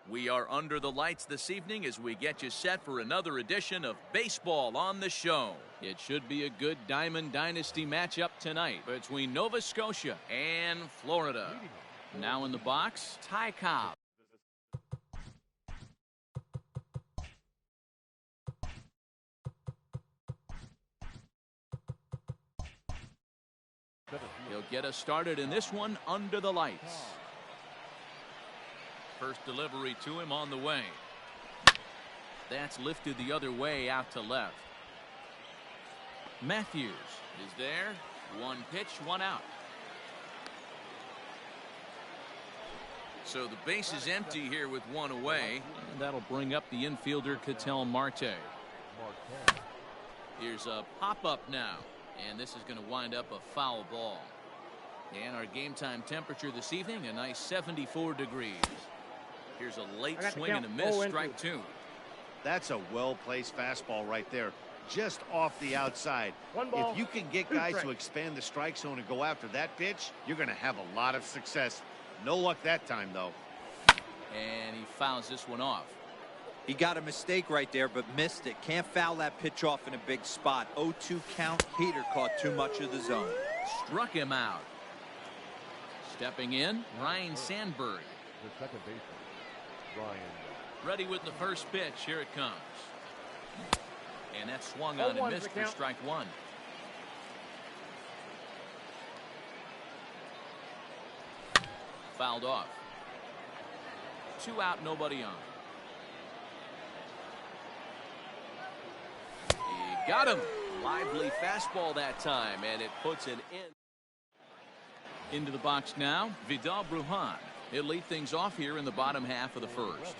We are under the lights this evening as we get you set for another edition of Baseball on the Show. It should be a good Diamond Dynasty matchup tonight between Nova Scotia and Florida. Now in the box, Ty Cobb. He'll get us started in this one under the lights. First delivery to him on the way. That's lifted the other way out to left. Matthews is there. One pitch, one out. So the base is empty here with one away. And that'll bring up the infielder Ketel Marte. Here's a pop-up now. And this is going to wind up a foul ball. And our game time temperature this evening, a nice 74 degrees. Here's a late swing and a miss, strike two. That's a well-placed fastball right there, just off the outside. If you can get guys to expand the strike zone and go after that pitch, you're going to have a lot of success. No luck that time, though. And he fouls this one off. He got a mistake right there, but missed it. Can't foul that pitch off in a big spot. 0-2 count. Heater caught too much of the zone. Struck him out. Stepping in, Ryan Sandberg. The second baseman, Ryan. Ready with the first pitch. Here it comes. And that swung on and missed for strike one. Fouled off. 2 out, nobody on. He got him. Lively fastball that time, and it puts an end. Into the box now, Vidal Brujan. He'll lead things off here in the bottom half of the first.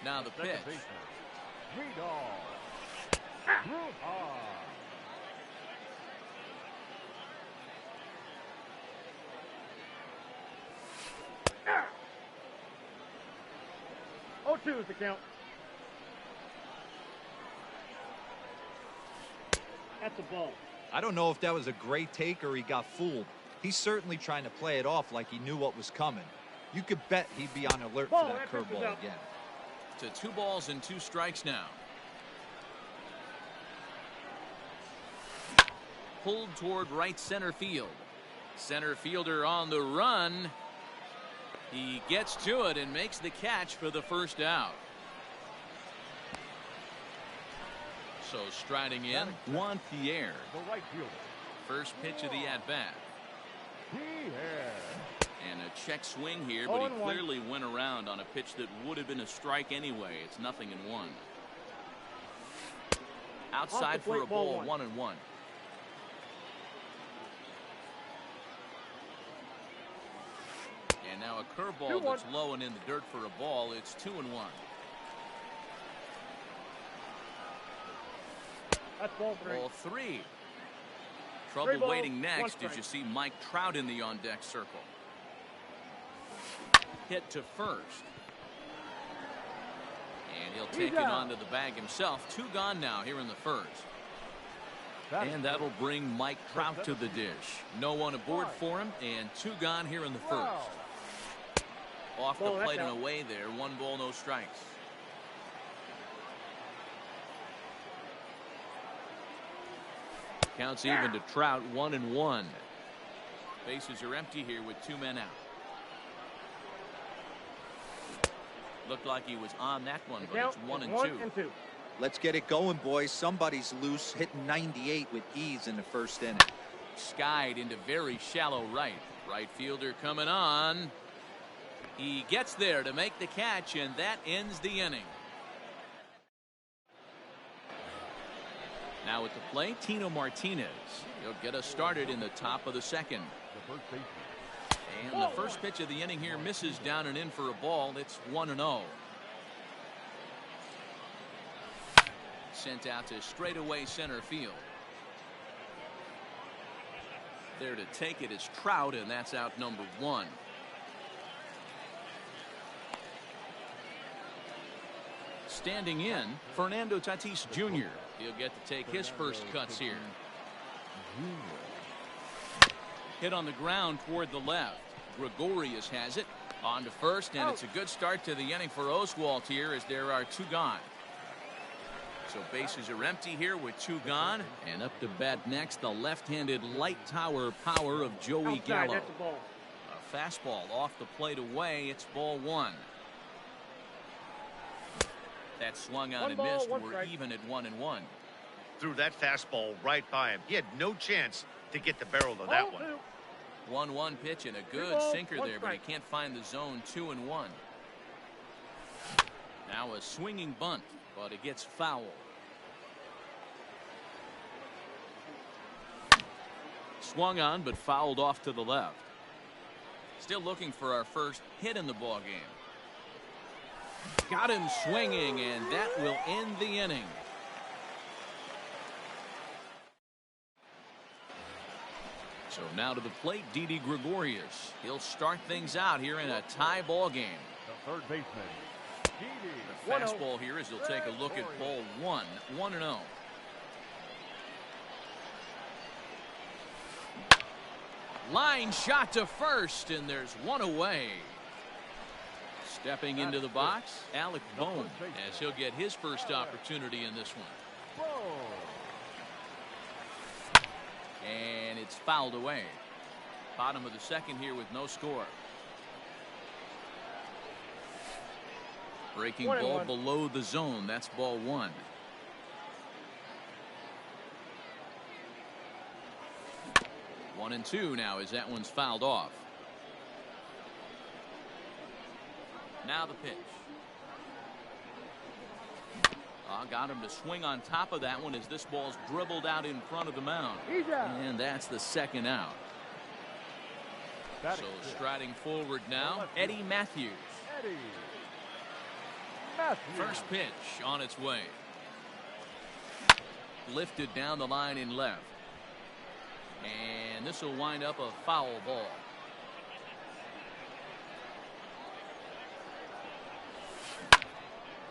Now the pitch. Oh, 2 is the count. That's a ball. I don't know if that was a great take or he got fooled. He's certainly trying to play it off like he knew what was coming. You could bet he'd be on alert for that curveball again. To 2 balls and 2 strikes now. Pulled toward right center field. Center fielder on the run. He gets to it and makes the catch for the first out. So striding in, Juan Pierre. The right fielder. First pitch of the at-bat. And a check swing here, but he clearly went around on a pitch that would have been a strike anyway. It's 0-1. Outside for a ball, 1-1. And now a curveball that's low and in the dirt for a ball. It's 2-1. That's ball 3. Ball 3. Trouble waiting next as you see Mike Trout in the on-deck circle. Hit to first. And he'll take it onto the bag himself. 2 gone now here in the first. And that'll bring Mike Trout to the dish. No one aboard for him, and 2 gone here in the first. Off the plate and away there. 1 ball, no strikes. Counts even to Trout, 1-1. Bases are empty here with 2 men out. Looked like he was on that one, but it's 1-2. Let's get it going, boys. Somebody's loose, hitting 98 with ease in the first inning. Skied into very shallow right. Right fielder coming on. He gets there to make the catch, and that ends the inning. Now at the plate, Tino Martinez. He'll get us started in the top of the second. And the first pitch of the inning here misses down and in for a ball. It's 1-0. Sent out to straightaway center field. There to take it is Trout, and that's out number 1. Standing in, Fernando Tatis Jr. He'll get to take his first cuts here. Hit on the ground toward the left. Gregorius has it. On to first, and it's a good start to the inning for Oswalt here as there are 2 gone. So bases are empty here with 2 gone, and up to bat next the left-handed light tower power of Joey Gallo. A fastball off the plate away. It's ball 1. That swung on and missed. We're even at 1-1. Threw that fastball right by him. He had no chance to get the barrel of that one. 1-1 pitch and a good sinker there, but he can't find the zone. 2-1. Now a swinging bunt, but it gets foul. Swung on, but fouled off to the left. Still looking for our first hit in the ball game. Got him swinging, and that will end the inning. So now to the plate, Didi Gregorius. He'll start things out here in a tie ball game. The third baseman, The fastball here as he'll take a look at ball 1. 1-0. Line shot to first, and there's 1 away. Stepping into the box, Alec Bohm, as he'll get his first opportunity in this one. And it's fouled away. Bottom of the second here with no score. Breaking ball below the zone. That's ball 1. One and 2 now as that one's fouled off. Now the pitch. Got him to swing on top of that one as this ball's dribbled out in front of the mound. And that's the second out. So striding forward now, Eddie Matthews. First pitch on its way. Lifted down the line in left. And this will wind up a foul ball.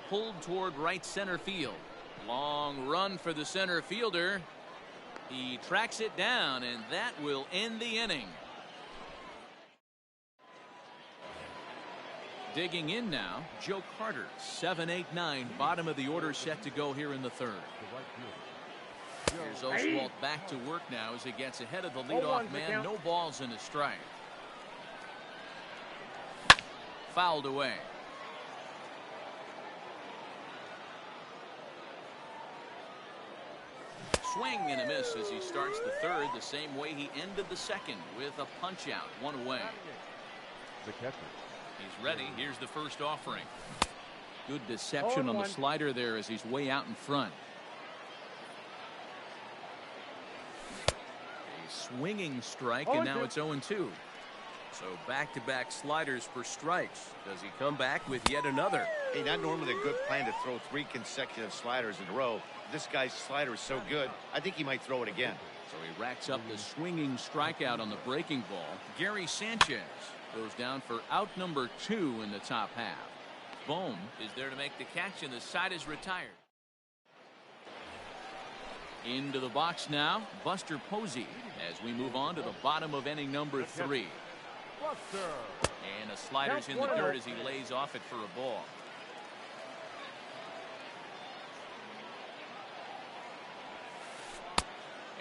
Pulled toward right center field. Long run for the center fielder. He tracks it down, and that will end the inning. Digging in now, Joe Carter. 7, 8, 9. Bottom of the order set to go here in the third. Here's Oswalt back to work now as he gets ahead of the leadoff man. No balls in a strike. Fouled away. Swing and a miss as he starts the third the same way he ended the second with a punch out. 1 away. The catcher. He's ready. Here's the first offering. Good deception on the slider there as he's way out in front. A swinging strike, and now it's 0-2. So back-to-back sliders for strikes. Does he come back with yet another? Hey, not normally a good plan to throw 3 consecutive sliders in a row. This guy's slider is so good, I think he might throw it again. So he racks up the swinging strikeout on the breaking ball. Gary Sanchez goes down for out number 2 in the top half. Bohm is there to make the catch, and the side is retired. Into the box now, Buster Posey, as we move on to the bottom of inning number 3. And a slider's in the dirt as he lays off it for a ball.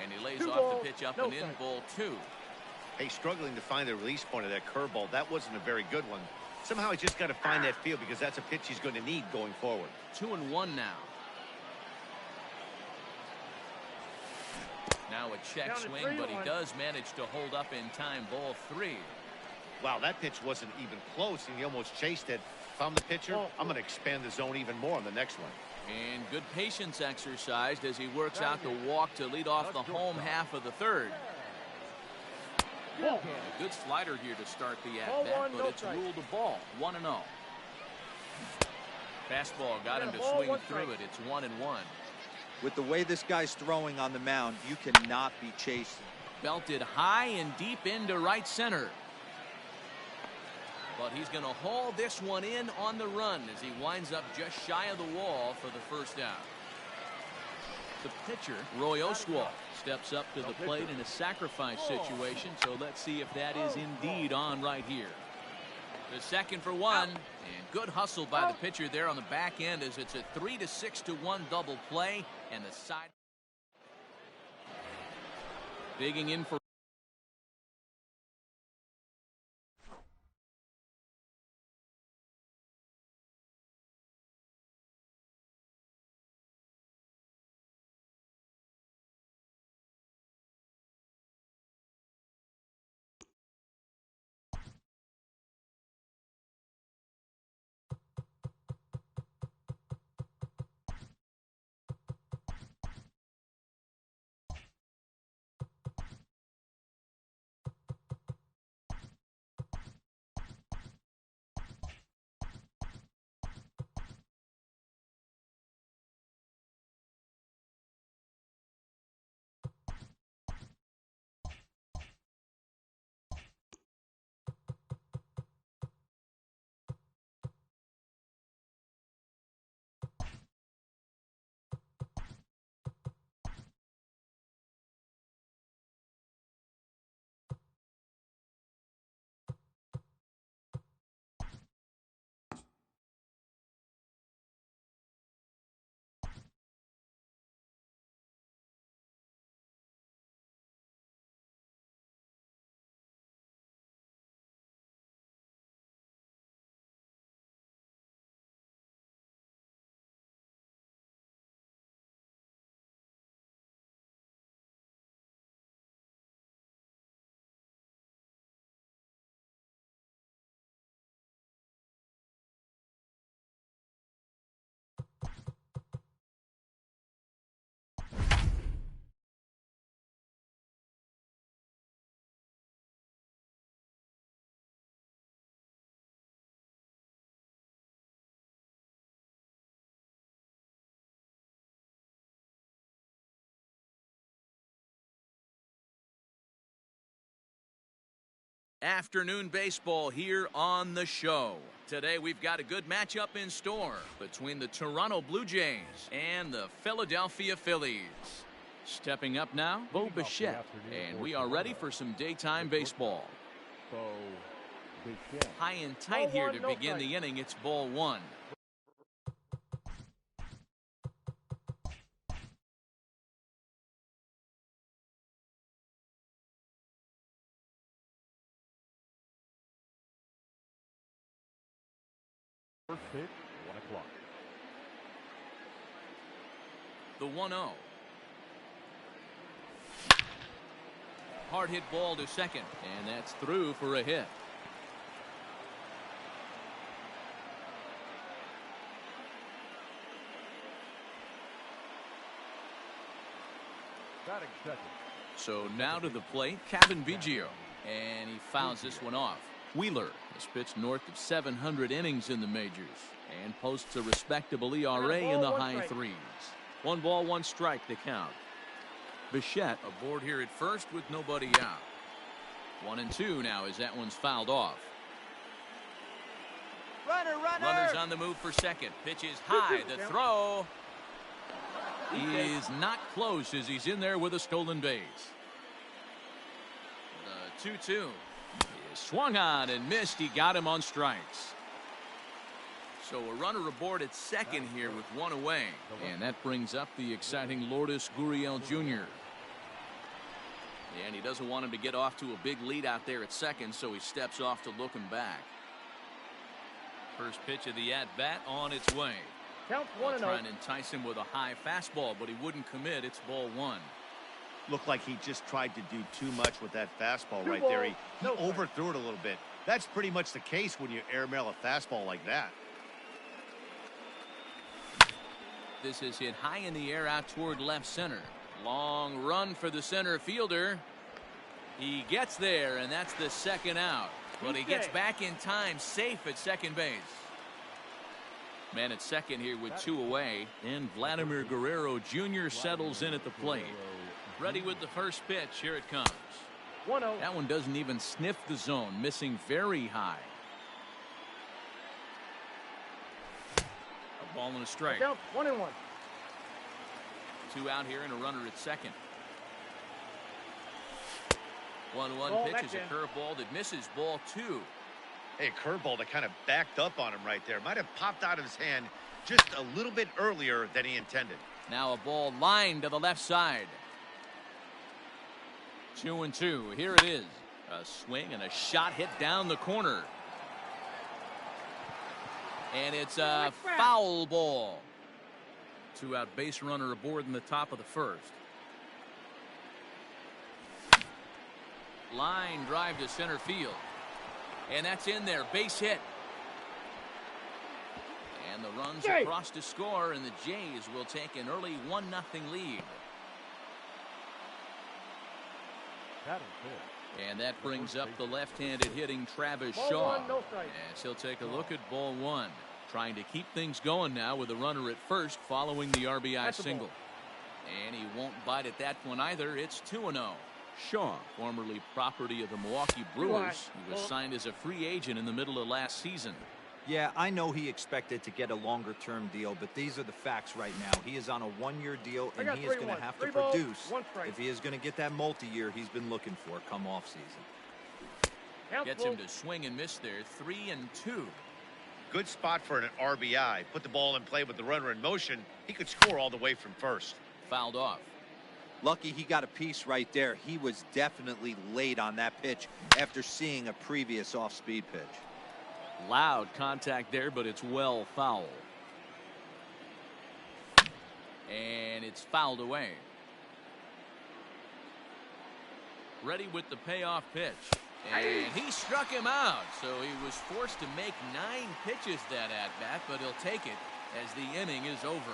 And he lays off the pitch up and in, ball 2. Hey, struggling to find the release point of that curveball. That wasn't a very good one. Somehow he's just got to find that feel because that's a pitch he's going to need going forward. 2-1 now. Now a check swing, but he does manage to hold up in time. Ball 3. Wow, that pitch wasn't even close, and he almost chased it. If I'm the pitcher, I'm going to expand the zone even more on the next one. And good patience exercised as he works out the walk to lead off the home half of the third. A good slider here to start the at-bat, but it's ruled a ball. 1-0. Fastball got him to swing through it. It's 1-1. With the way this guy's throwing on the mound, you cannot be chasing. Belted high and deep into right center. But he's going to haul this one in on the run as he winds up just shy of the wall for the first out. The pitcher, Roy Oswalt, steps up to the plate in a sacrifice situation, so let's see if that is indeed on right here. The second for one, and good hustle by the pitcher there on the back end as it's a 3-6-1 double play, and the side digging in for. Afternoon baseball here on the show. Today we've got a good matchup in store between the Toronto Blue Jays and the Philadelphia Phillies. Stepping up now, Bo Bichette, and we are ready for some daytime baseball. High and tight here to begin the inning. It's ball one. First pitch, 1 o'clock. The 1-0. Hard hit ball to second, and that's through for a hit. Batting second. So now to the plate, Kevin Biggio, and he fouls this one off. Wheeler has pitched north of 700 innings in the majors and posts a respectable ERA in the high threes. 1 ball, 1 strike to count. Bichette aboard here at first with nobody out. 1-2 now as that one's fouled off. Runners on the move for second. Pitch is high. The throw is not close as he's in there with a stolen base. The 2-2. Swung on and missed. He got him on strikes. So a runner aboard at second here with 1 away. And that brings up the exciting Lourdes Gurriel Jr. And he doesn't want him to get off to a big lead out there at second, so he steps off to look him back. First pitch of the at-bat on its way. Count 1-0. Trying to entice him with a high fastball, but he wouldn't commit. It's ball 1. Looked like he just tried to do too much with that fastball right there. He overthrew it a little bit. That's pretty much the case when you airmail a fastball like that. This is hit high in the air out toward left center. Long run for the center fielder. He gets there, and that's the second out. But he gets back in time, safe at second base. Man at second here with 2 away. And Vladimir Guerrero Jr. settles in at the plate. Ready with the first pitch. Here it comes. 1-0. That one doesn't even sniff the zone, missing very high. A ball and a strike. Count 1-1. 2 out here and a runner at second. 1-1 pitch is a curveball that misses, ball 2. Hey, a curveball that kind of backed up on him right there. Might have popped out of his hand just a little bit earlier than he intended. Now a ball lined to the left side. 2-2. Here it is. A swing and a shot hit down the corner. And it's a foul ball. 2-out base runner aboard in the top of the first. Line drive to center field. And that's in there. Base hit. And the runs across to score, and the Jays will take an early 1-0 lead. And that brings up the left-handed hitting Travis Shaw. As he'll take a look at ball one. Trying to keep things going now with a runner at first following the RBI single. And he won't bite at that one either. It's 2-0. Shaw, formerly property of the Milwaukee Brewers, he was signed as a free agent in the middle of last season. Yeah, I know he expected to get a longer-term deal, but these are the facts right now. He is on a one-year deal, and he is going to have to produce if he is going to get that multi-year he's been looking for come off-season. Gets him to swing and miss there. 3-2. Good spot for an RBI. Put the ball in play with the runner in motion. He could score all the way from first. Fouled off. Lucky he got a piece right there. He was definitely late on that pitch after seeing a previous off-speed pitch. Loud contact there, but it's well foul. And it's fouled away. Ready with the payoff pitch. And he struck him out, so he was forced to make 9 pitches that at-bat, but he'll take it as the inning is over.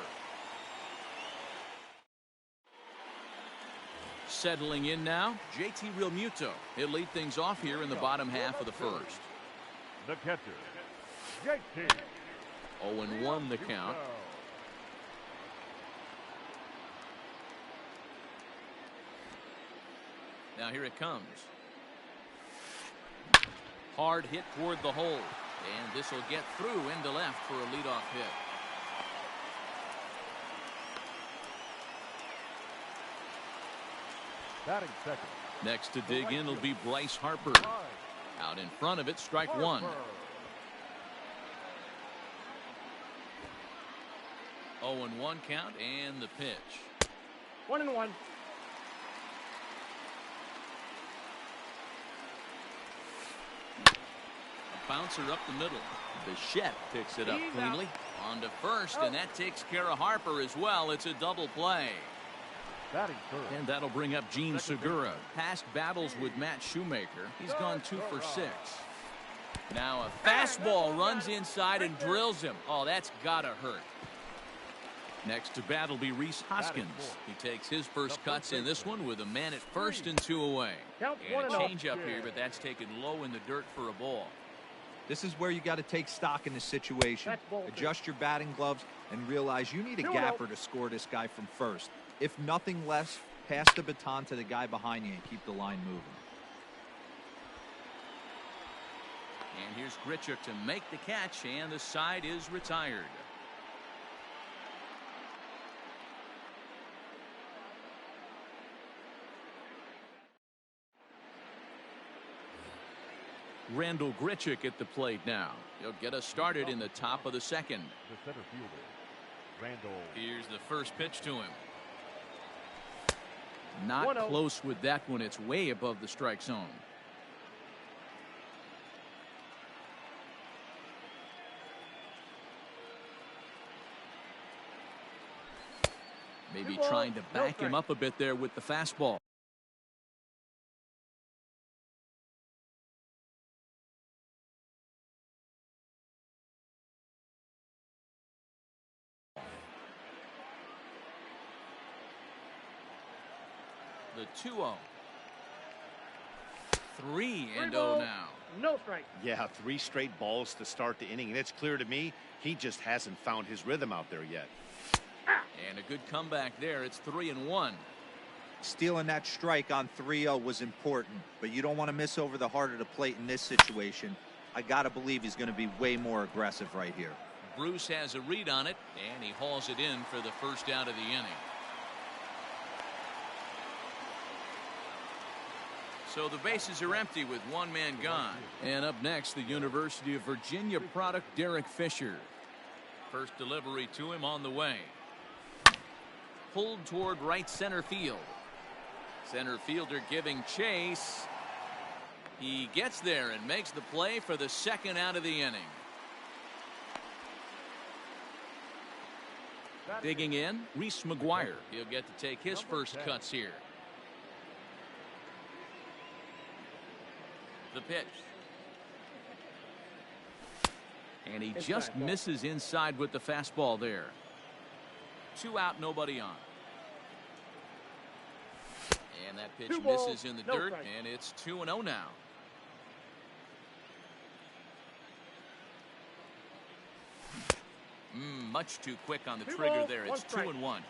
Settling in now, JT Realmuto. He'll lead things off here in the bottom half of the first. The catcher, JT. 0-1 the count. Now here it comes. Hard hit toward the hole. And this will get through into left for a leadoff hit. Batting second. Next to dig in will be Bryce Harper. Out in front of it, strike one. 0-1 count and the pitch. 1-1. A bouncer up the middle. Bichette picks it up cleanly. On to first, and that takes care of Harper as well. It's a double play. And that'll bring up Gene Segura. Past battles with Matt Shoemaker. He's gone 2 for 6. Now a fastball runs inside and drills him. Oh, that's gotta hurt. Next to bat will be Rhys Hoskins. He takes his first cuts in this one with a man at first and 2 away. And a changeup here, but that's taken low in the dirt for a ball. This is where you got to take stock in the situation. Adjust your batting gloves and realize you need a gapper to score this guy from first. If nothing less, pass the baton to the guy behind you and keep the line moving. And here's Grichuk to make the catch, and the side is retired. Randall Grichuk at the plate now. He'll get us started in the top of the second. The center fielder, Randall. Here's the first pitch to him. Not close with that one. It's way above the strike zone. Maybe trying to back him up a bit there with the fastball. The 2-0. 3-0 now. No strike. Yeah, 3 straight balls to start the inning, and it's clear to me he just hasn't found his rhythm out there yet. And a good comeback there. It's 3-1. Stealing that strike on 3-0 was important, but you don't want to miss over the heart of the plate in this situation. I got to believe he's going to be way more aggressive right here. Bruce has a read on it, and he hauls it in for the first out of the inning. So the bases are empty with one man gone. And up next, the University of Virginia product, Derek Fisher. First delivery to him on the way. Pulled toward right center field. Center fielder giving chase. He gets there and makes the play for the second out of the inning. Digging in, Reese McGuire. He'll get to take his first cuts here. The pitch. And he just misses inside with the fastball there. 2 out, nobody on. And that pitch misses in the dirt, and it's 2-0 now. Much too quick on the trigger there. It's 2-1.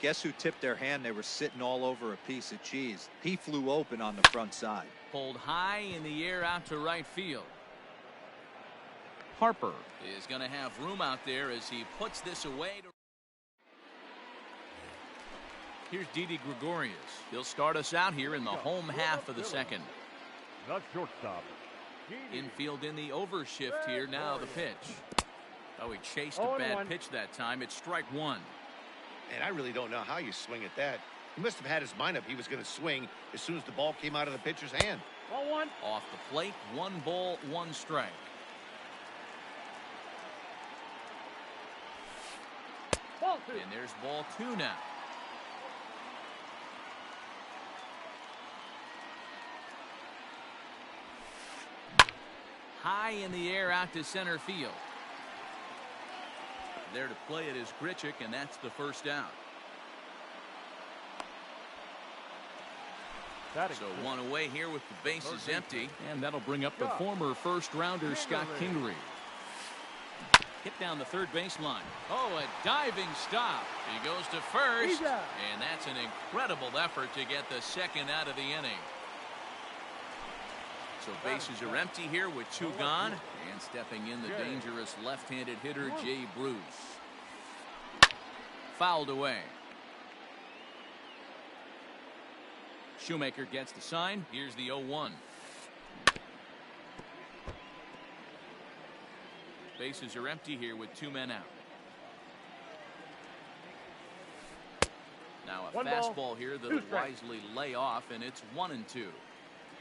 Guess who tipped their hand? They were sitting all over a piece of cheese. He flew open on the front side. Pulled high in the air out to right field. Harper is going to have room out there as he puts this away. Here's Didi Gregorius. He'll start us out here in the home half of the second. The shortstop. Infield in the overshift here. Now the pitch. Oh, he chased a bad pitch that time. It's strike one. And I really don't know how you swing at that. He must have had his mind up he was going to swing as soon as the ball came out of the pitcher's hand. Ball one. Off the plate, 1 ball, 1 strike. Ball 2. And there's ball 2 now. High in the air out to center field. There to play it is Grichuk, and that's the first out. So 1 away here with the bases empty, and that'll bring up the former first-rounder Scott Kingery. Hit down the third baseline. Oh, a diving stop. He goes to first, and that's an incredible effort to get the second out of the inning. So bases are empty here with 2 gone, and stepping in the dangerous left-handed hitter Jay Bruce. Fouled away. Shoemaker gets the sign. Here's the 0-1. Bases are empty here with 2 men out. Now a fastball here that'll wisely lay off, and it's 1-2.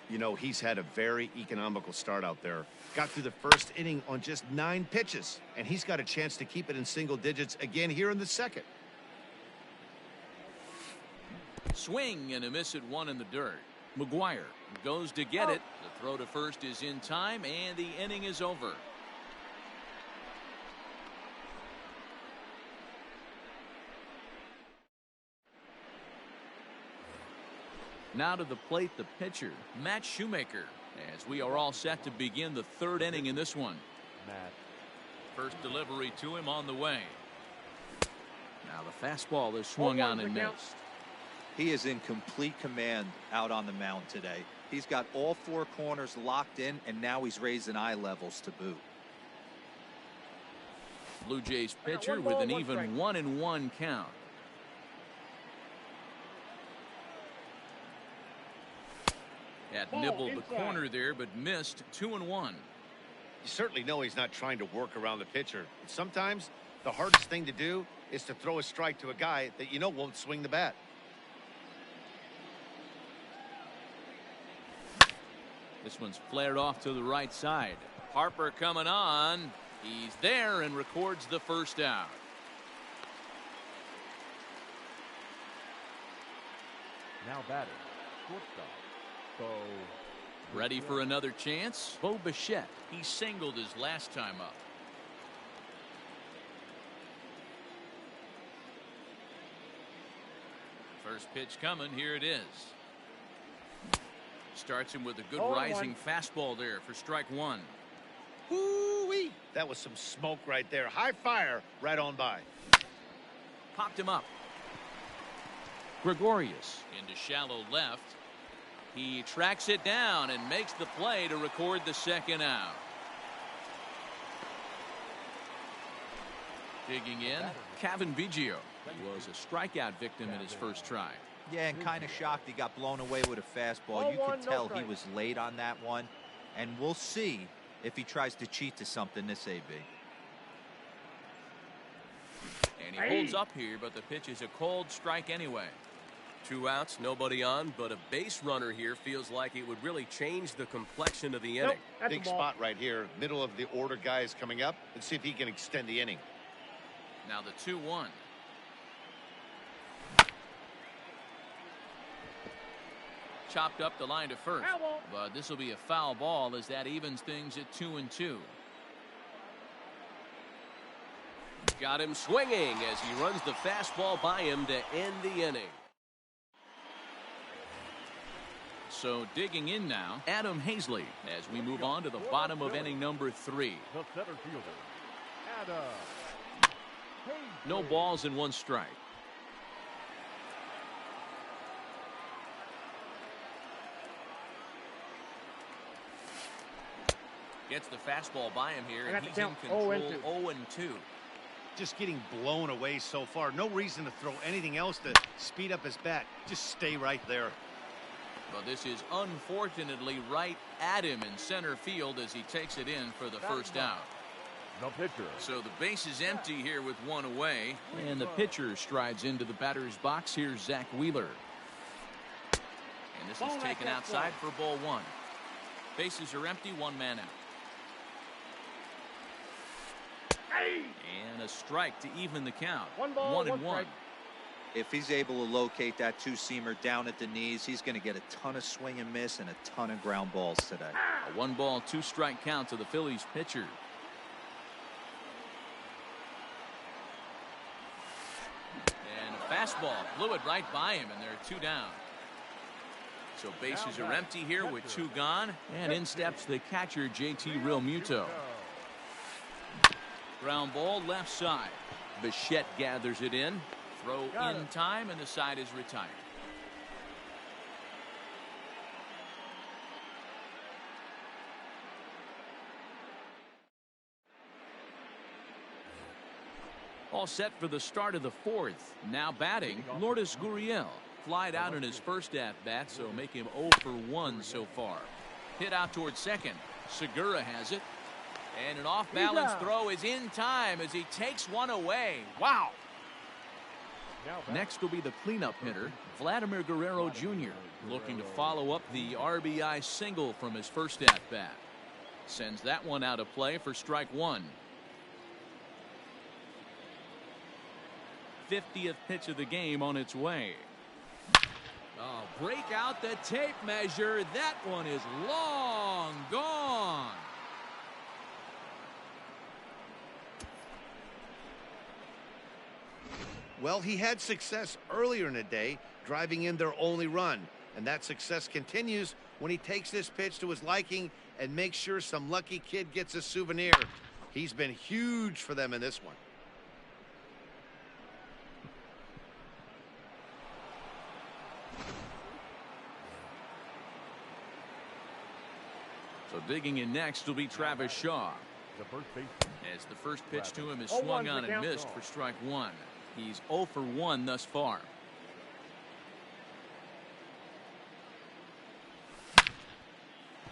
You know, he's had a very economical start out there. Got through the first inning on just 9 pitches, and he's got a chance to keep it in single digits again here in the second. Swing and a miss at 1 in the dirt. McGuire goes to get it. The throw to first is in time, and the inning is over. Now to the plate, the pitcher, Matt Shoemaker, as we are all set to begin the 3rd inning in this one. First delivery to him on the way. Now the fastball is swung on and missed. He is in complete command out on the mound today. He's got all 4 corners locked in, and now he's raising eye levels to boot. Blue Jays pitcher with an even 1-1 count. That nibbled the corner there, but missed. 2-1. You certainly know he's not trying to work around the pitcher. But sometimes the hardest thing to do is to throw a strike to a guy that you know won't swing the bat. This one's flared off to the right side. Harper coming on. He's there and records the first out. Now batting, shortstop. Ready for another chance? Bo Bichette. He singled his last time up. First pitch coming. Here it is. Starts him with a good rising fastball there for strike 1. Woo-wee! That was some smoke right there. High fire right on by. Popped him up. Gregorius into shallow left. He tracks it down and makes the play to record the second out. Digging in, Kevin Biggio. He was a strikeout victim in his first try. Yeah, and kind of shocked he got blown away with a fastball. You could tell he was late on that one. And we'll see if he tries to cheat to something this AB. And he holds up here, but the pitch is a cold strike anyway. 2 outs, nobody on, but a base runner here feels like it would really change the complexion of the inning. Big spot right here. Middle of the order guy is coming up. Let's see if he can extend the inning. Now the 2-1. Chopped up the line to first, but this will be a foul ball as that evens things at 2-2. Got him swinging as he runs the fastball by him to end the inning. So digging in now, Adam Hazley, as we move on to the bottom of inning number 3. The center fielder, Adam. No balls and 1 strike. Gets the fastball by him here, and he's in control. 0-2. Just getting blown away so far. No reason to throw anything else to speed up his bat. Just stay right there. Well, this is unfortunately right at him in center field as he takes it in for the first out. No pitcher. So the base is empty here with 1 away, and the pitcher strides into the batter's box. Here's Zach Wheeler. And this is taken outside for ball 1. Bases are empty, 1 man out. And a strike to even the count. 1-1. If he's able to locate that 2-seamer down at the knees, he's going to get a ton of swing and miss and a ton of ground balls today. A 1-ball, 2-strike count to the Phillies pitcher. And a fastball blew it right by him, and there are 2 down. So bases are empty here with 2 gone, and in steps the catcher JT Realmuto. Ground ball left side. Bichette gathers it in. Throw in time, and the side is retired. All set for the start of the 4th. Now batting, Lourdes Gurriel. Flied out in his first at-bat, so make him 0 for 1 so far. Hit out towards second. Segura has it. And an off-balance throw is in time as he takes 1 away. Wow! Next will be the cleanup hitter, Vladimir Guerrero Jr., looking to follow up the RBI single from his first at-bat. Sends that one out of play for strike 1. 50th pitch of the game on its way. Oh, break out the tape measure. That one is long gone. Well, he had success earlier in the day, driving in their only run. And that success continues when he takes this pitch to his liking and makes sure some lucky kid gets a souvenir. He's been huge for them in this one. So digging in next will be Travis Shaw. As the first pitch to him is swung on and missed for strike 1. He's 0 for 1 thus far.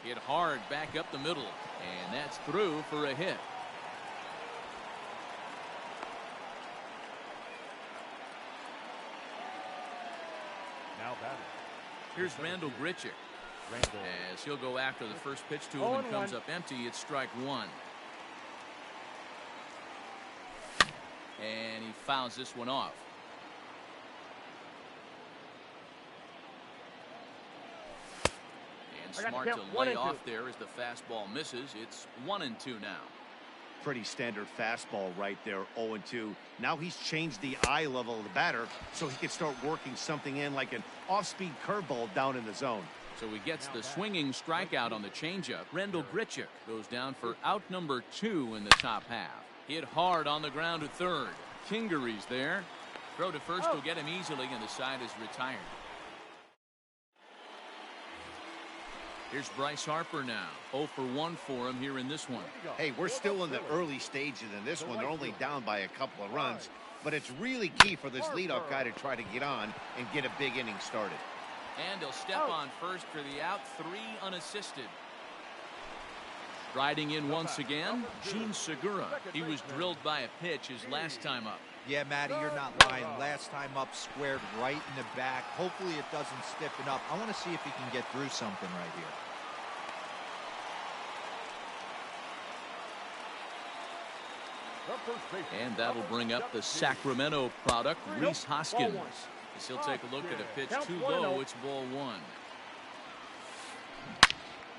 Hit hard back up the middle, and that's through for a hit. Now batting. Here's Randall Grichuk. As he'll go after the first pitch to him and comes up empty. It's strike 1. And he fouls this one off. And smart to lay off there as the fastball misses. It's 1-2 now. Pretty standard fastball right there, 0-2. Now he's changed the eye level of the batter so he can start working something in like an off-speed curveball down in the zone. So he gets the swinging strikeout on the changeup. Randall Grichuk goes down for out number 2 in the top half. Hit hard on the ground to third. Kingery's there. Throw to first will get him easily, and the side is retired. Here's Bryce Harper now. 0 for 1 for him here in this one. Hey, we're still in the early stages in this one. They're only down by a couple of runs. but it's really key for this leadoff guy to try to get on and get a big inning started. And he'll step on first for the out, 3 unassisted. Riding in once again, Gene Segura. He was drilled by a pitch his last time up. Yeah, Matty, you're not lying. Last time up, squared right in the back. Hopefully it doesn't stiffen up. I want to see if he can get through something right here. And that'll bring up the Sacramento product, Rhys Hoskins. As he'll take a look at a pitch too low, it's ball 1.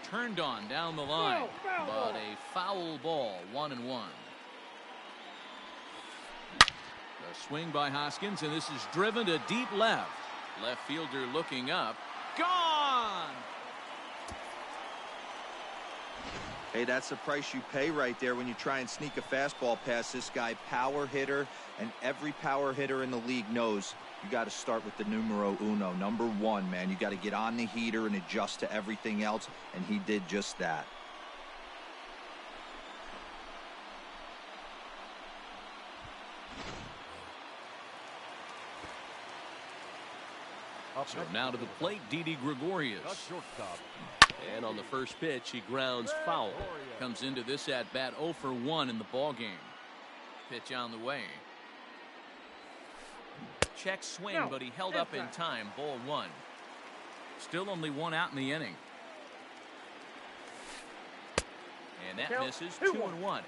Turned on down the line, but a foul ball, 1-1. A swing by Hoskins, and this is driven to deep left. Left fielder looking up. Gone! Hey, that's the price you pay right there when you try and sneak a fastball past this guy. Power hitter, and every power hitter in the league knows you got to start with the numero uno, number 1, man. You got to get on the heater and adjust to everything else, and he did just that. So now to the plate, Didi Gregorius. And on the first pitch, he grounds foul. Comes into this at-bat 0 for 1 in the ballgame. Pitch on the way. Check swing, but he held up in time. Ball 1. Still only 1 out in the inning. And that misses. 2-1.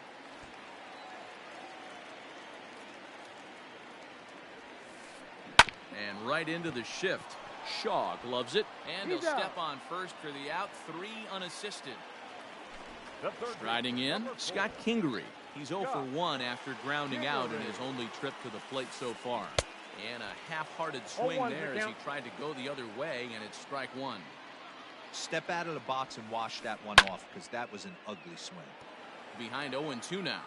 And right into the shift. Shaw gloves it, and he'll step on first for the out, 3 unassisted. Striding in, Scott Kingery. He's 0 for 1 after grounding out in his only trip to the plate so far. And a half-hearted swing there as he tried to go the other way, and it's strike 1. Step out of the box and wash that one off, because that was an ugly swing. Behind 0-2 now.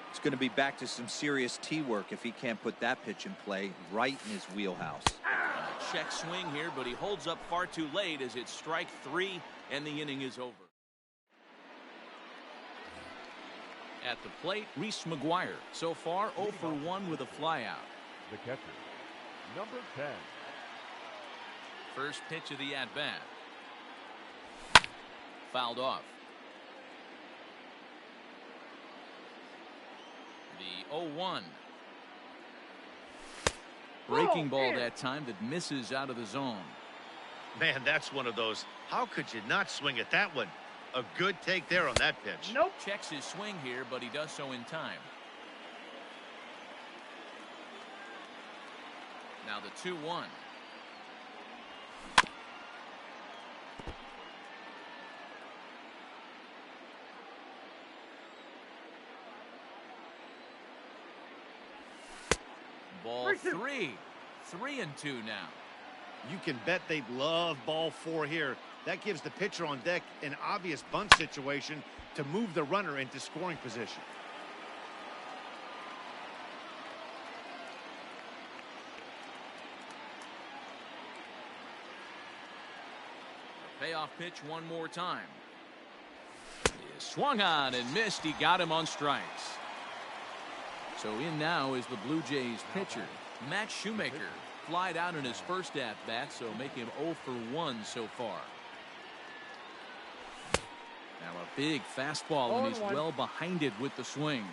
It's going to be back to some serious tee work if he can't put that pitch in play right in his wheelhouse. Check swing here, but he holds up far too late as it's strike 3 and the inning is over. At the plate, Reese McGuire. So far 0 for 1 with a flyout. The catcher, number 10. First pitch of the at-bat. Fouled off. The 0-1. Breaking ball that time that misses out of the zone. Man, that's one of those. How could you not swing at that one? A good take there on that pitch. Nope. Checks his swing here, but he does so in time. Now the 2-1. Ball 3. 3-2 now. You can bet they love ball 4 here. That gives the pitcher on deck an obvious bunt situation to move the runner into scoring position. Payoff pitch one more time. He swung on and missed. He got him on strikes. So in now is the Blue Jays pitcher, Matt Shoemaker. Flied out in his first at-bat, so make him 0 for 1 so far. Now a big fastball, and he's well behind it with the swing.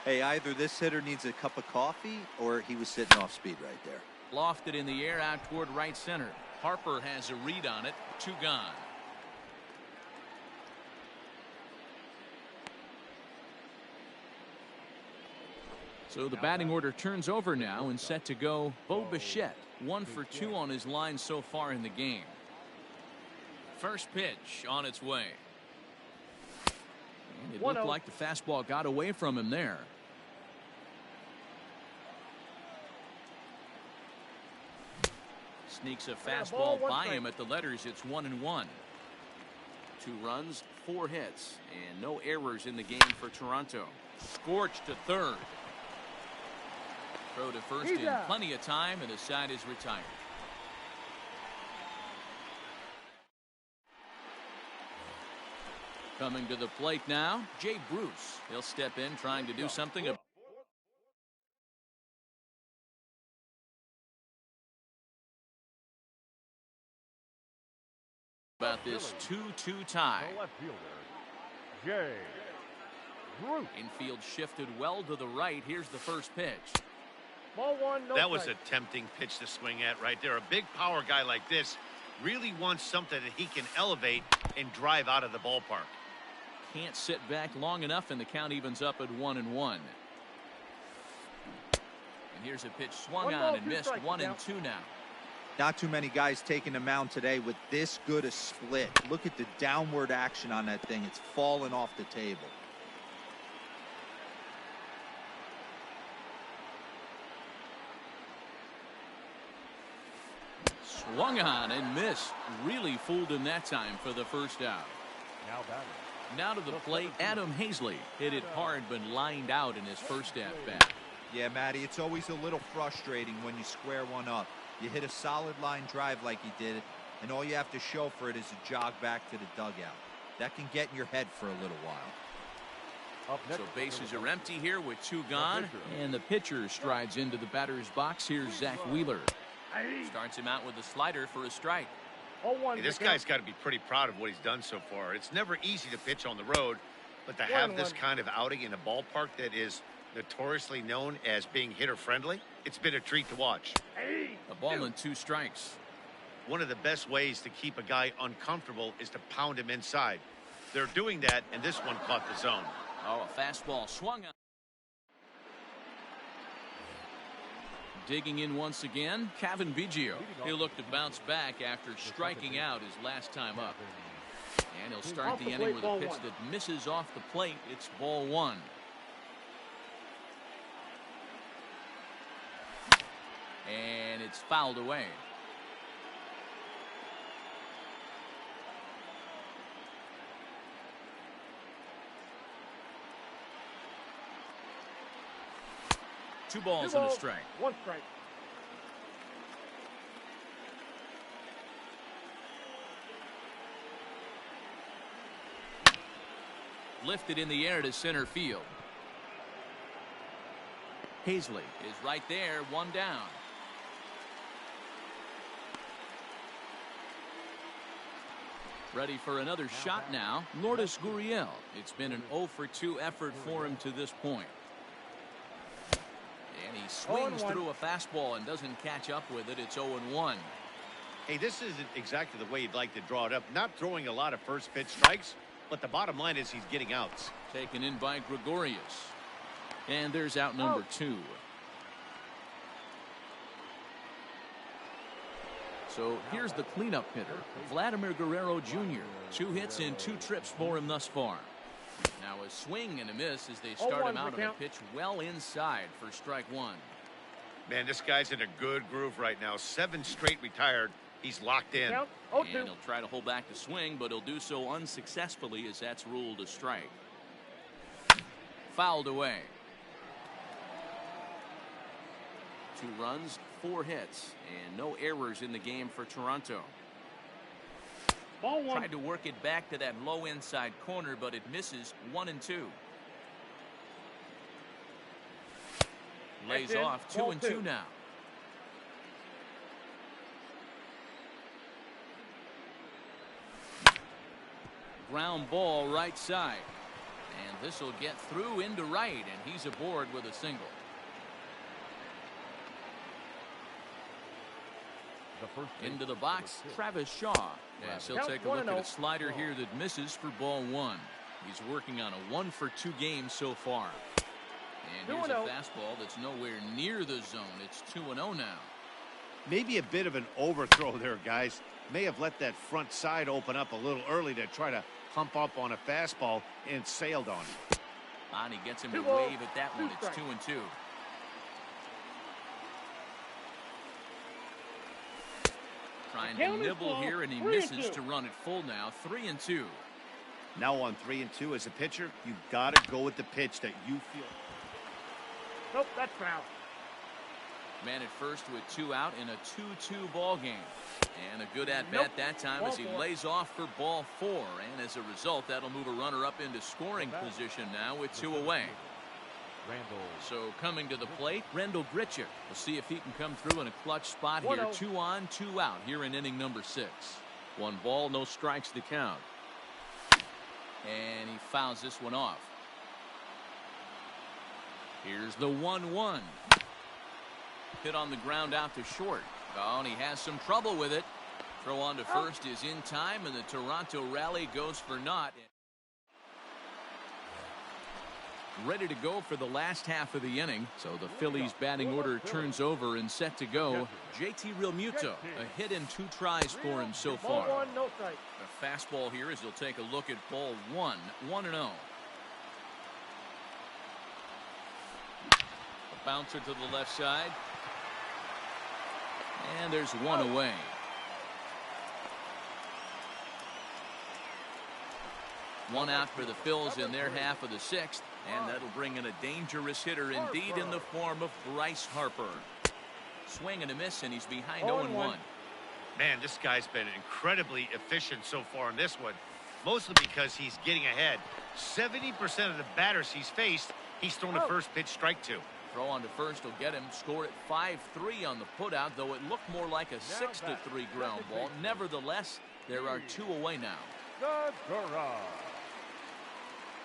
Hey, either this hitter needs a cup of coffee or he was sitting off speed right there. Lofted in the air out toward right center. Harper has a read on it. 2 gone. So the batting order turns over now and set to go Bo Bichette. 1 for 2 on his line so far in the game. First pitch on its way. And it looked like the fastball got away from him there. Sneaks a fastball by him at the letters. It's 1-1. 2 runs, 4 hits, and no errors in the game for Toronto. Scorched to third. Throw to first in plenty of time, and the side is retired. Coming to the plate now, Jay Bruce. He'll step in trying to do something About this 2-2 tie. The left fielder, Jay Root. Infield shifted well to the right. Here's the first pitch. Ball one, no That was strike. a tempting pitch to swing at right there. A big power guy like this really wants something that he can elevate and drive out of the ballpark. Can't sit back long enough, and the count evens up at 1-1. And here's a pitch swung One on ball, and two missed. strikes, 1-2 now. Not too many guys taking the mound today with this good a split. Look at the downward action on that thing. It's falling off the table. Swung on and missed. Really fooled him that time for the first out. Now batting. Now to the plate, Adam Hazley. Hit it hard, but lined out in his first at-bat. Yeah, Matty, it's always a little frustrating when you square one up. You hit a solid line drive like he did, and all you have to show for it is a jog back to the dugout. That can get in your head for a little while. Up next, So bases are empty here with 2 gone, and the pitcher strides into the batter's box. Here's Zach Wheeler. Starts him out with a slider for a strike. 0-1. Hey, this guy's got to be pretty proud of what he's done so far. It's never easy to pitch on the road, but to have this kind of outing in a ballpark that is notoriously known as being hitter-friendly, it's been a treat to watch. A ball and 2 strikes. One of the best ways to keep a guy uncomfortable is to pound him inside. They're doing that, and this one caught the zone. Oh, a fastball swung on. Digging in once again, Kevin Biggio. He'll look to bounce back after striking out his last time up. And he'll start the inning with a pitch that misses off the plate. It's ball 1. And it's fouled away. Two balls and a strike. 1 strike. Lifted in the air to center field. Hazley is right there, 1 down. Ready for another shot now, Lourdes Gurriel. It's been an 0-for-2 effort for him to this point. And he swings through a fastball and doesn't catch up with it. It's 0-1. Hey, this isn't exactly the way you'd like to draw it up. Not throwing a lot of first pitch strikes, but the bottom line is he's getting outs. Taken in by Gregorius. And there's out number 2. So here's the cleanup hitter, Vladimir Guerrero Jr. 2 hits and 2 trips for him thus far. Now a swing and a miss as they start him out on a pitch well inside for strike 1. Man, this guy's in a good groove right now. 7 straight retired. He's locked in. Count, And 0-2. he'll try to hold back the swing, but he'll do so unsuccessfully as that's ruled a strike. Fouled away. 2 runs, 4 hits, and no errors in the game for Toronto. Ball 1. Tried to work it back to that low inside corner, but it misses. 1-2. Lays off. 2-2 now. Ground ball right side. And this will get through into right, and he's aboard with a single. Into the box, Travis Shaw. Yes, he'll take a look at a slider here that misses for ball 1. He's working on a 1-for-2 game so far. And here's a fastball that's nowhere near the zone. It's 2-0 now. Maybe a bit of an overthrow there, guys. May have let that front side open up a little early to try to hump up on a fastball and sailed on it. And he gets him to wave at that one. It's 2-2. Trying to nibble here, and he misses to run it full now. 3-2. Now on 3-2 as a pitcher, you've got to go with the pitch that you feel. Nope, that's foul. Man at first with 2 out in a 2-2 ball game. And a good at-bat that time as he lays off for ball 4. And as a result, that'll move a runner up into scoring position now with 2 away. So coming to the plate, Randall Grichuk. We'll see if he can come through in a clutch spot here. 2 on, 2 out here in inning number 6. 1 ball, no strikes to count. And he fouls this one off. Here's the 1-1. Hit on the ground out to short. Oh, and he has some trouble with it. Throw on to first is in time, and the Toronto rally goes for naught. Ready to go for the last half of the inning. So the Phillies batting order turns over and set to go. JT Realmuto, a hit in 2 tries for him so far. Ball 1, no strike. The fastball here as he'll take a look at ball 1, 1-0. A bouncer to the left side. And there's 1 away. One out for the Phils in their half of the 6th. And that'll bring in a dangerous hitter indeed in the form of Bryce Harper. Swing and a miss, and he's behind 0-1. Man, this guy's been incredibly efficient so far in this one, mostly because he's getting ahead. 70% of the batters he's faced, he's thrown a first pitch strike to. Throw on to first will get him. Score at 5-3 on the putout, though it looked more like a 6-3 ground ball. Nevertheless, there are 2 away now.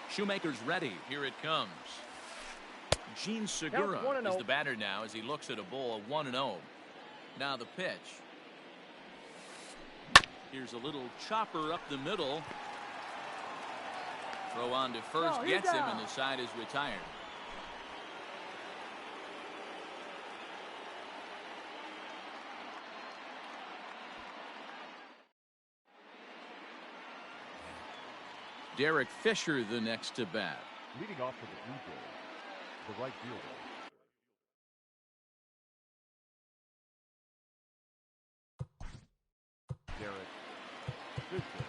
Shoemaker's ready. Here it comes. Gene Segura is the batter now as he looks at a ball 1-0. Now the pitch. Here's a little chopper up the middle. Throw on to first gets him, and the side is retired. Derek Fisher the next to bat. Leading off for the Blue Jays, the right fielder. Derek Fisher.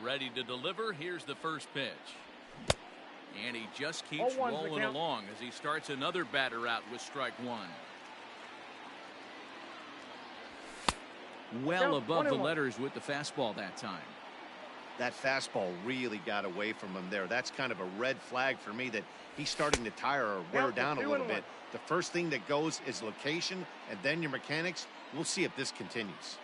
Ready to deliver. Here's the first pitch. And he just keeps rolling along as he starts another batter out with strike 1. Well above the letters with the fastball that time. That fastball really got away from him there. That's kind of a red flag for me that he's starting to tire or wear down a little bit. The first thing that goes is location and then your mechanics. We'll see if this continues.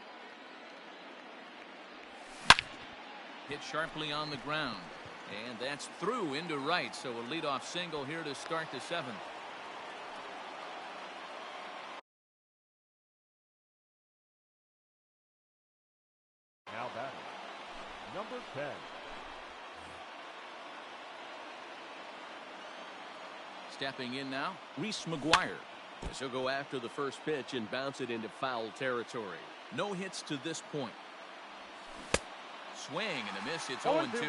Hit sharply on the ground. And that's through into right. So a leadoff single here to start the 7th. Now batting, number 10. Stepping in now, Reese McGuire. As he'll go after the first pitch and bounce it into foul territory. No hits to this point. Swing and a miss. It's 0-2.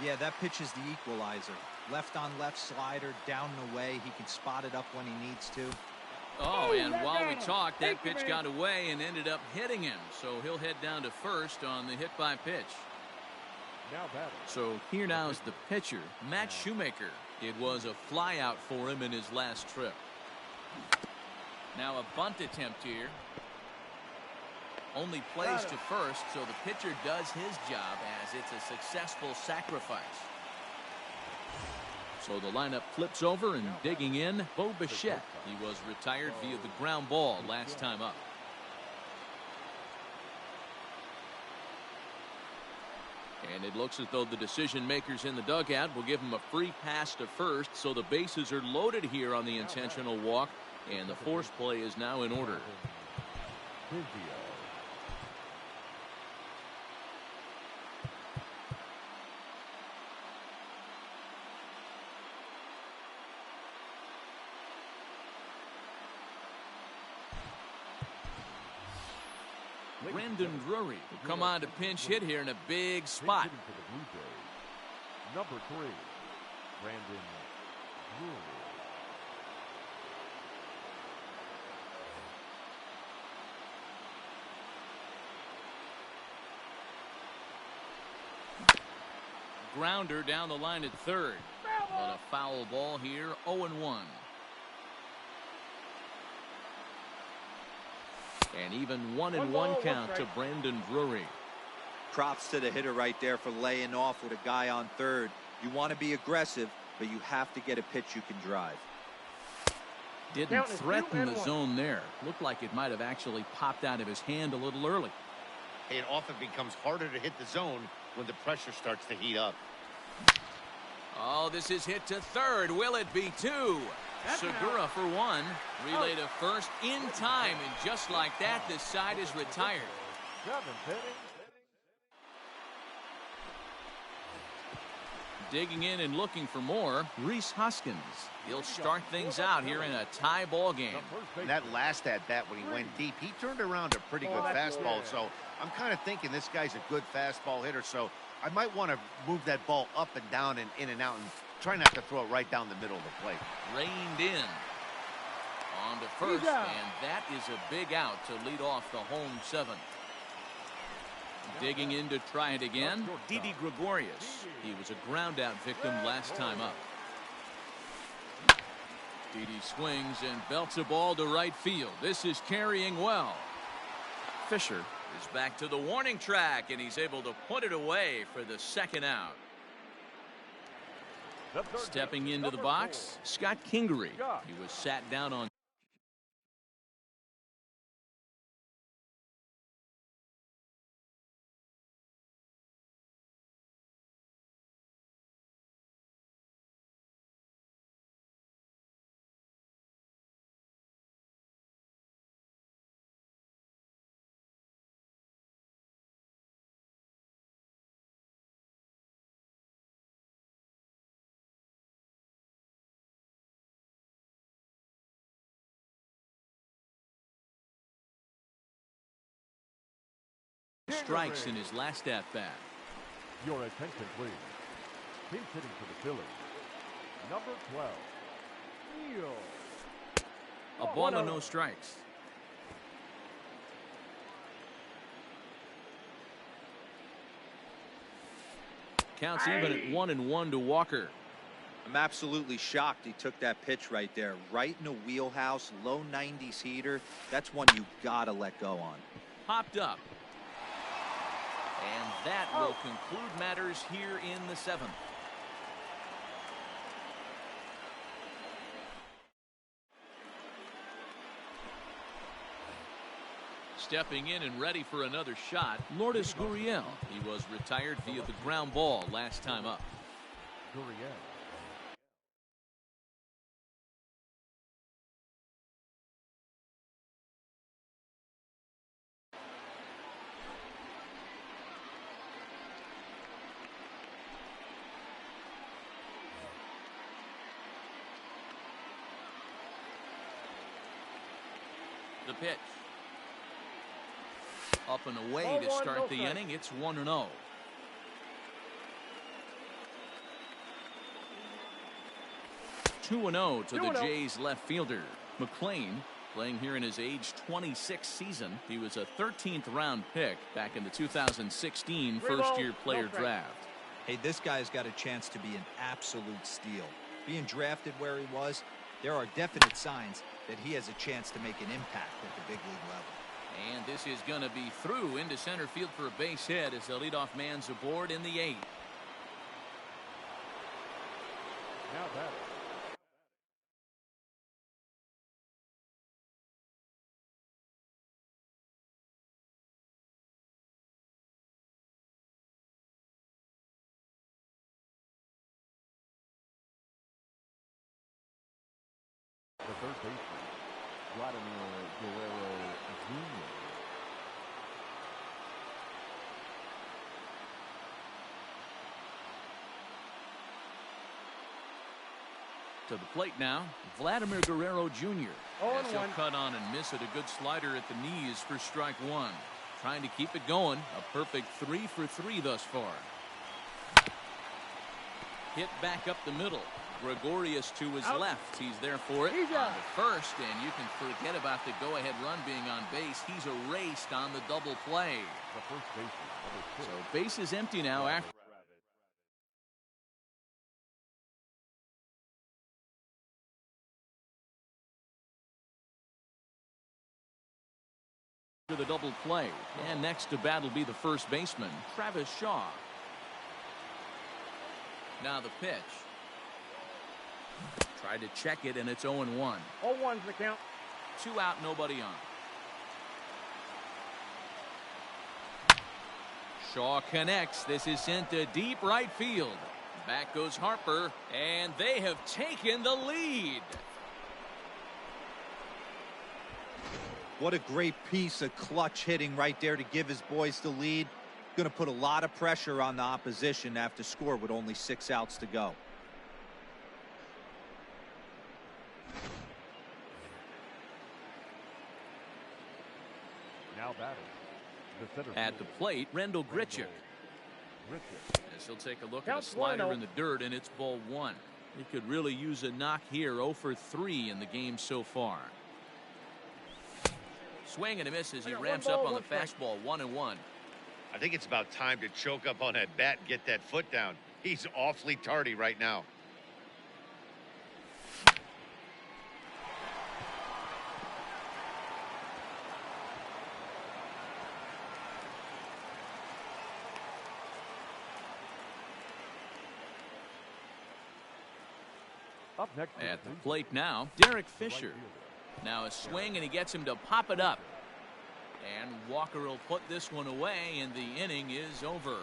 Yeah, that pitch is the equalizer. Left on left slider, down and away. He can spot it up when he needs to. Oh, and while we talked, that pitch got away and ended up hitting him. So he'll head down to first on the hit by pitch. Now batting. So here now is the pitcher, Matt Shoemaker. It was a fly out for him in his last trip. Now a bunt attempt here. Only plays to first, so the pitcher does his job as it's a successful sacrifice. So the lineup flips over and digging in, Bo Bichette. He was retired via the ground ball last time up. And it looks as though the decision makers in the dugout will give him a free pass to first, so the bases are loaded here on the intentional walk, and the force play is now in order. Brandon Drury will come on to pinch hit here in a big spot. Number 3, Brandon Drury. Grounder down the line at third. But a foul ball here, 0-1. And even 1-1 count to Brandon Drury. Props to the hitter right there for laying off with a guy on third. You want to be aggressive, but you have to get a pitch you can drive. Didn't threaten the zone there. Looked like it might have actually popped out of his hand a little early. It often becomes harder to hit the zone when the pressure starts to heat up. Oh, this is hit to third. Will it be two? Segura for one. Relay to first in time, and just like that, this side is retired. Digging in and looking for more, Rhys Hoskins. He'll start things out here in a tie ball game. And that last at-bat when he went deep, he turned around a pretty good fastball. So I'm kind of thinking this guy's a good fastball hitter. So I might want to move that ball up and down and in and out and try not to throw it right down the middle of the plate. Reined in. On to first, and that is a big out to lead off the home seventh. Digging in to try it again, Didi Gregorius. He was a ground out victim last time up. Didi swings and belts a ball to right field. This is carrying well. Fisher is back to the warning track, and he's able to put it away for the second out. Stepping into the box, Scott Kingery. He was sat down on. Strikes in his last at bat. Your attention, please. He's hitting for the Phillies. Number 12, Neal. A ball and no strikes. Counts even at 1-1 to Walker. I'm absolutely shocked he took that pitch right there. Right in the wheelhouse, low 90s heater. That's one you gotta let go on. Popped up. And that will conclude matters here in the seventh. Stepping in and ready for another shot, Lourdes Gurriel. He was retired via the ground ball last time up. Gurriel. The pitch. Up and away to start the inning. It's 1-0. (2-0) to the Jays left fielder. McLean playing here in his age 26 season. He was a 13th round pick back in the 2016 first-year player draft. Hey, this guy's got a chance to be an absolute steal. Being drafted where he was, there are definite signs that he has a chance to make an impact at the big league level. And this is going to be through into center field for a base hit as the leadoff man's aboard in the 8th. Now that. The third baseman, Vladimir Guerrero Jr. To the plate now, Vladimir Guerrero Jr. As he'll cut on and miss it. A good slider at the knees for strike one. Trying to keep it going. A perfect 3 for 3 thus far. Hit back up the middle. Gregorius to his left. He's there for it. On the first, and you can forget about the go-ahead run being on base. He's erased on the double play. The first baseman, So base is empty now after. after the double play. And next to bat will be the first baseman, Travis Shaw. Now the pitch. Tried to check it, and it's 0-1. 0-1's the count. 2 out, nobody on. Shaw connects. This is sent to deep right field. Back goes Harper, and they have taken the lead. What a great piece of clutch hitting right there to give his boys the lead. Going to put a lot of pressure on the opposition after score with only 6 outs to go. Now batting. The center At the fielder, plate, Rendell Grichuk. As he'll take a look at a slider in the dirt, and it's ball 1. He could really use a knock here. 0 for 3 in the game so far. Swing and a miss as he ramps up on the fastball. 1-1. I think it's about time to choke up on that bat and get that foot down. He's awfully tardy right now. Up next At the plate now, Derek Fisher. Now a swing, and he gets him to pop it up. And Walker will put this one away, and the inning is over.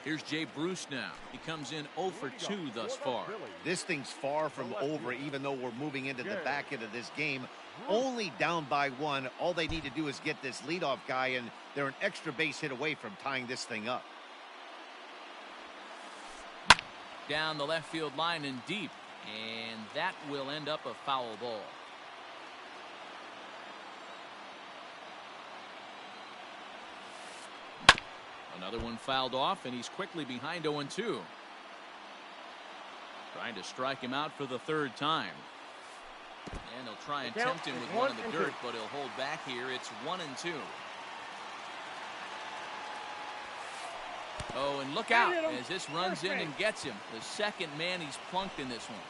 Here's Jay Bruce now. He comes in 0 for 2 thus far. This thing's far from over, even though we're moving into the back end of this game. Only down by 1. All they need to do is get this leadoff guy, and they're an extra base hit away from tying this thing up. Down the left field line and deep. And that will end up a foul ball. Another one fouled off, and he's quickly behind 0-2. Trying to strike him out for the 3rd time. And he'll try and tempt him with one in the dirt, but he'll hold back here. It's 1-2. Oh, and look out as this runs in and gets him. The second man he's plunked in this one.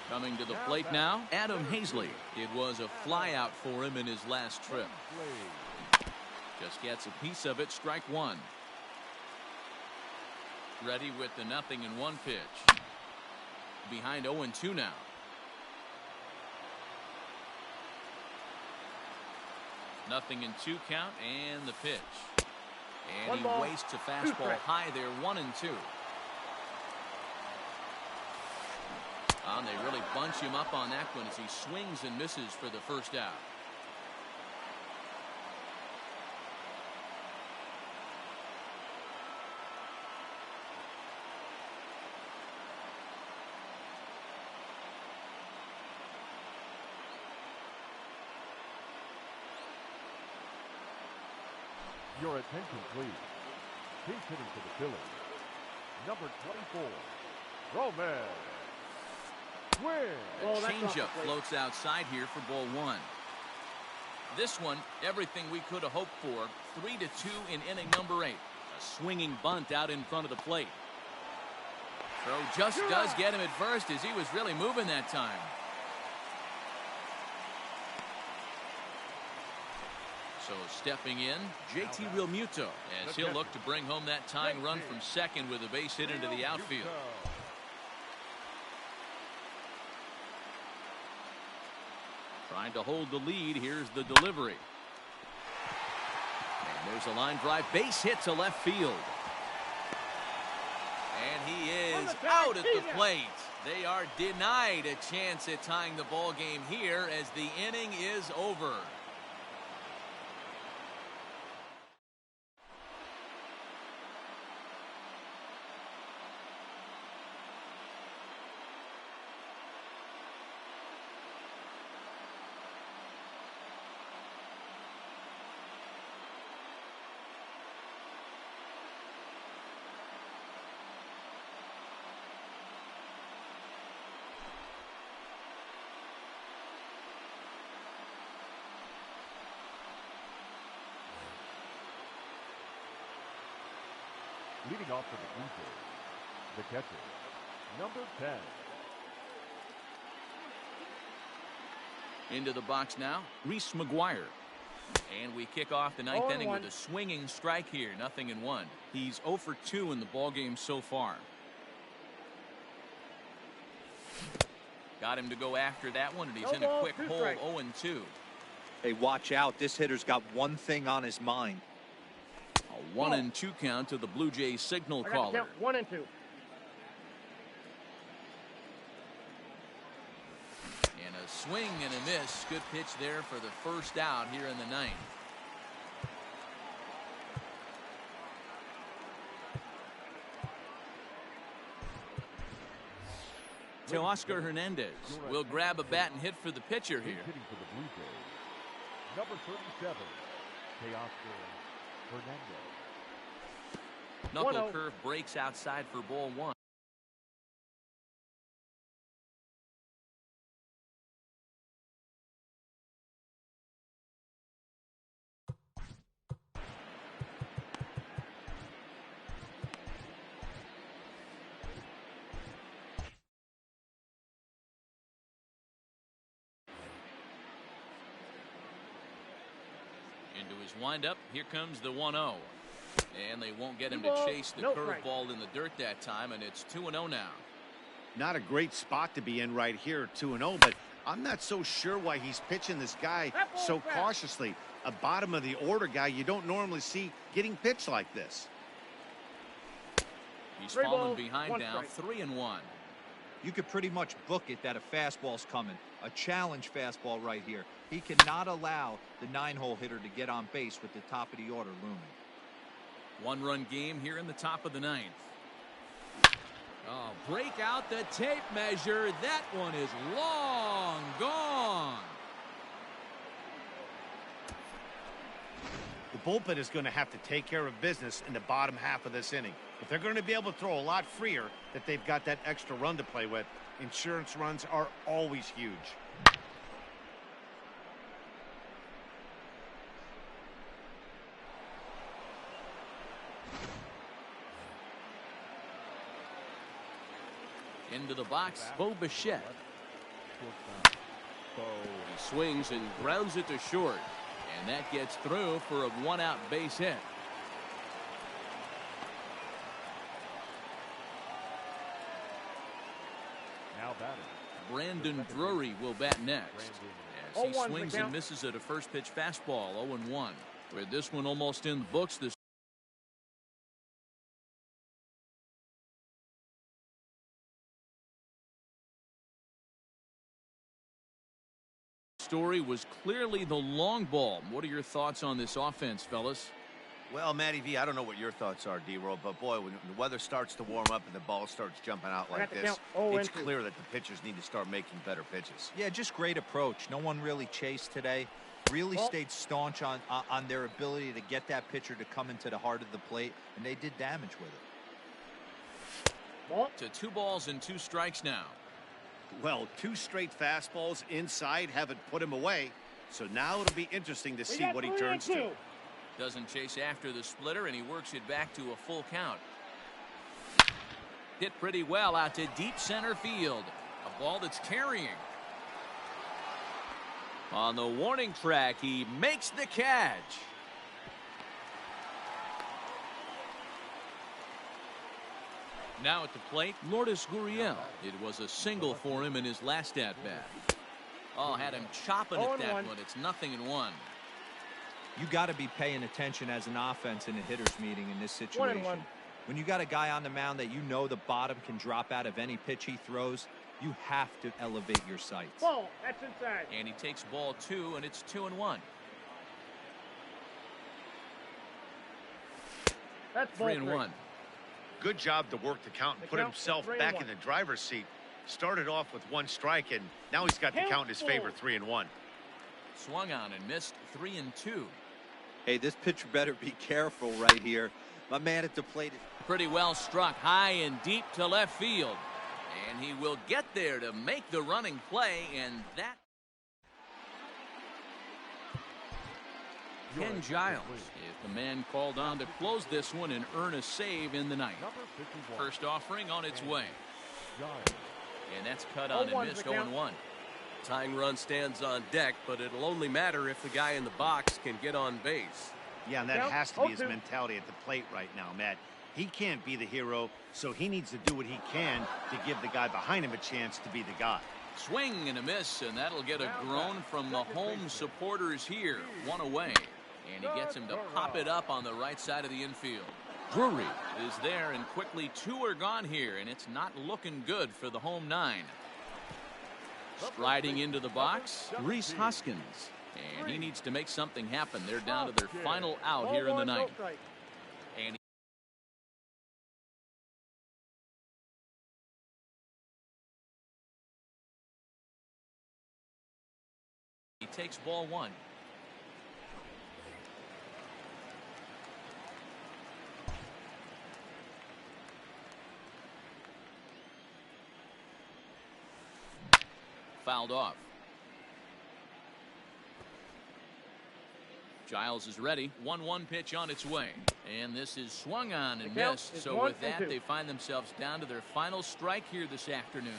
Coming to the plate now, Adam Hazley. It was a fly out for him in his last trip. Just gets a piece of it. Strike 1. Ready with the 0-1 pitch. Behind 0-2 now. Nothing in 2 count, and the pitch. And he wastes a fastball high there. 1-2. And they really bunch him up on that one as he swings and misses for the first out. Your attention, please. Pinch hitting for the Phillies. Number 24, Roman. A changeup floats outside here for ball 1. This one, everything we could have hoped for. 3-2 in inning number 8. A swinging bunt out in front of the plate. Throw just does get him at first as he was really moving that time. So stepping in, JT Realmuto as he'll look to bring home that tying run from second with a base hit into the outfield. Trying to hold the lead. Here's the delivery. And there's a line drive. Base hit to left field. And he is out at the plate. They are denied a chance at tying the ball game here as the inning is over. Leading off for the Beavers, the catcher, number 10, Into the box now, Reese McGuire. And we kick off the ninth inning with a swinging strike here. 0-1. He's 0 for 2 in the ballgame so far. Got him to go after that one, and he's in a quick hole. 0-2. Hey, watch out. This hitter's got one thing on his mind. A 1-2 count to the Blue Jays signal caller. 1-2. And a swing and a miss. Good pitch there for the first out here in the ninth. So Oscar Hernandez will grab a bat and hit for the pitcher here. Hitting for the Blue Jays, number 37, Oscar Hernandez. Knuckle curve breaks outside for ball one. Into his windup, here comes the 1-0. And they won't get him to chase the curveball in the dirt that time, and it's 2-0 now. Not a great spot to be in right here, 2-0, but I'm not so sure why he's pitching this guy so cautiously. A bottom of the order guy you don't normally see getting pitched like this. He's fallen behind now, 3-1. You could pretty much book it that a fastball's coming. A challenge fastball right here. He cannot allow the 9-hole hitter to get on base with the top of the order looming. One-run game here in the top of the ninth. Oh, break out the tape measure. That one is long gone. The bullpen is going to have to take care of business in the bottom half of this inning. If they're going to be able to throw a lot freer, that they've got that extra run to play with. Insurance runs are always huge. Into the box, Bo Bichette. He swings and grounds it to short. And that gets through for a one-out base hit. Now batting, Brandon Drury will bat next. As he swings and misses at a first pitch fastball, 0-1. With this one almost in the books, this story was clearly the long ball. What are your thoughts on this offense, fellas? Well, Matty V, I don't know what your thoughts are, D-Roll, but boy, when the weather starts to warm up and the ball starts jumping out like this, it's clear that the pitchers need to start making better pitches. Yeah, just great approach. No one really chased today. Really stayed staunch on their ability to get that pitcher to come into the heart of the plate, and they did damage with it. To 2 balls and 2 strikes now. Well, 2 straight fastballs inside haven't put him away, so now it'll be interesting to see what he turns to. Doesn't chase after the splitter, and he works it back to a full count. Hit pretty well out to deep center field. A ball that's carrying. On the warning track, he makes the catch. Now at the plate, Lourdes Gurriel. It was a single for him in his last at-bat. Oh, had him chopping at that one. It's 0-1. You got to be paying attention as an offense in a hitter's meeting in this situation. When you got a guy on the mound that you know the bottom can drop out of any pitch he throws, you have to elevate your sights. Ball, that's inside. And he takes ball 2, and it's 2-1. That's 3-1. Good job to work the count and put himself back in the driver's seat. Started off with 1 strike, and now he's got the count in his favor, 3-1. Swung on and missed, 3-2. Hey, this pitcher better be careful right here. My man at the plate is pretty well struck high and deep to left field. And he will get there to make the running play, and that. Ken Giles is the man called on to close this one and earn a save in the ninth. First offering on its way. And that's cut on and missed, 0-1. Tying run stands on deck, but it'll only matter if the guy in the box can get on base. Yeah, and that has to be his mentality at the plate right now, Matt. He can't be the hero, so he needs to do what he can to give the guy behind him a chance to be the guy. Swing and a miss, and that'll get a groan from the home supporters here. One away, and he gets him to pop it up on the right side of the infield. Drury is there, and quickly 2 are gone here, and it's not looking good for the home 9. Striding into the box, Reese Hoskins. And he needs to make something happen. They're down to their final out here in the ninth. And he takes ball 1. Fouled off. Giles is ready. 1-1 pitch on its way. And this is swung on and missed. So with that, they find themselves down to their final strike here this afternoon.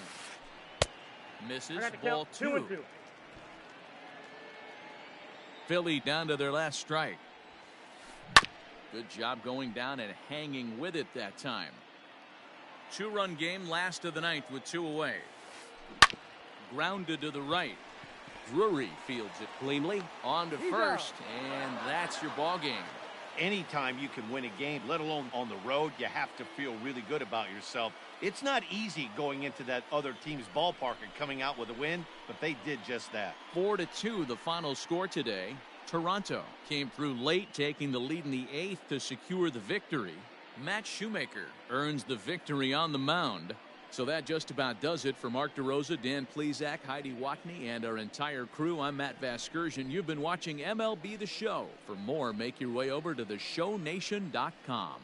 Misses. Ball 2. Philly down to their last strike. Good job going down and hanging with it that time. 2-run game, last of the ninth with 2 away. Grounded to the right. Drury fields it cleanly on to first, and that's your ball game. Anytime you can win a game, let alone on the road, you have to feel really good about yourself. It's not easy going into that other team's ballpark and coming out with a win, but they did just that. 4-2 the final score today. Toronto came through late, taking the lead in the 8th to secure the victory. Matt Shoemaker earns the victory on the mound. So that just about does it for Mark DeRosa, Dan Plesac, Heidi Watney, and our entire crew. I'm Matt Vasgersian. You've been watching MLB The Show. For more, make your way over to theshownation.com.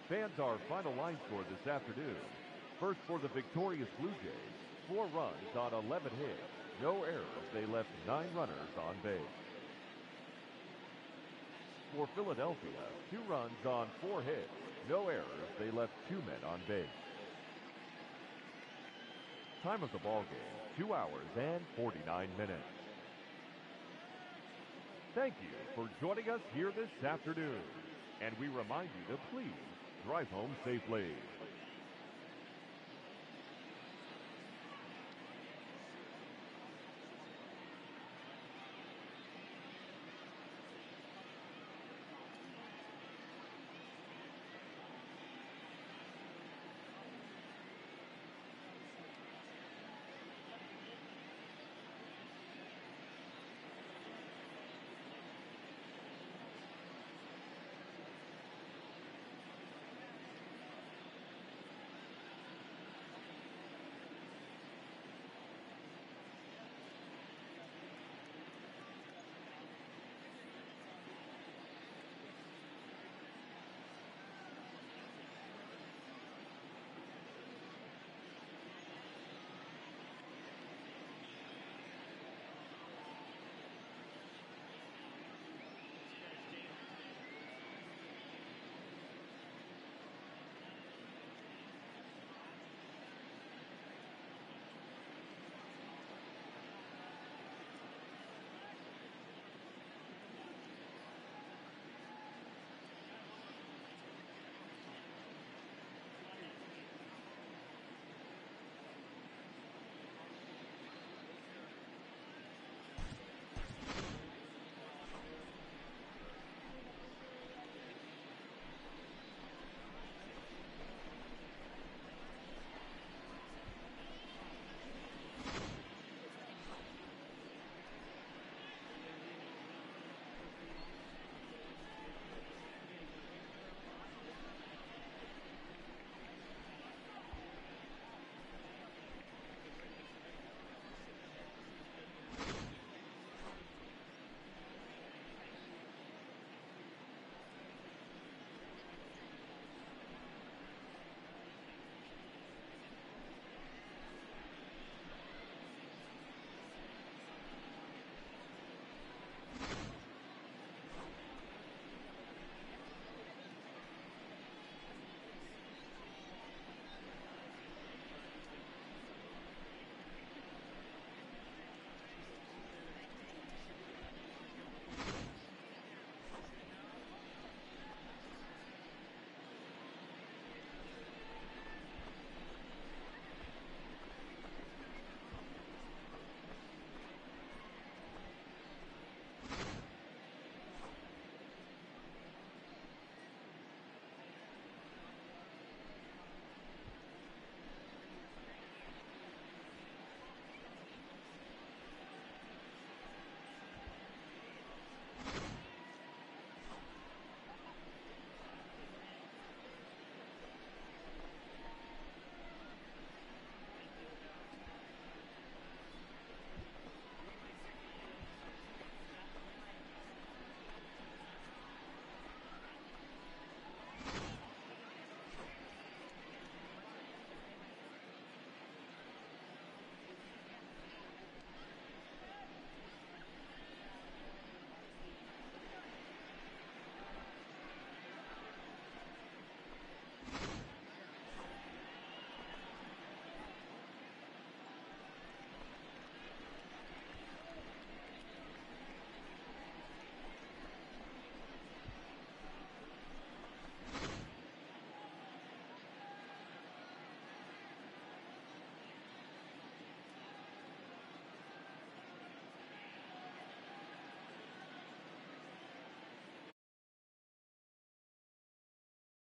Fans, our final line score this afternoon. First for the victorious Blue Jays, 4 runs on 11 hits, no errors. They left 9 runners on base. For Philadelphia, 2 runs on 4 hits, no errors. They left 2 men on base. Time of the ball game, 2 hours and 49 minutes. Thank you for joining us here this afternoon. And we remind you to please drive home safely.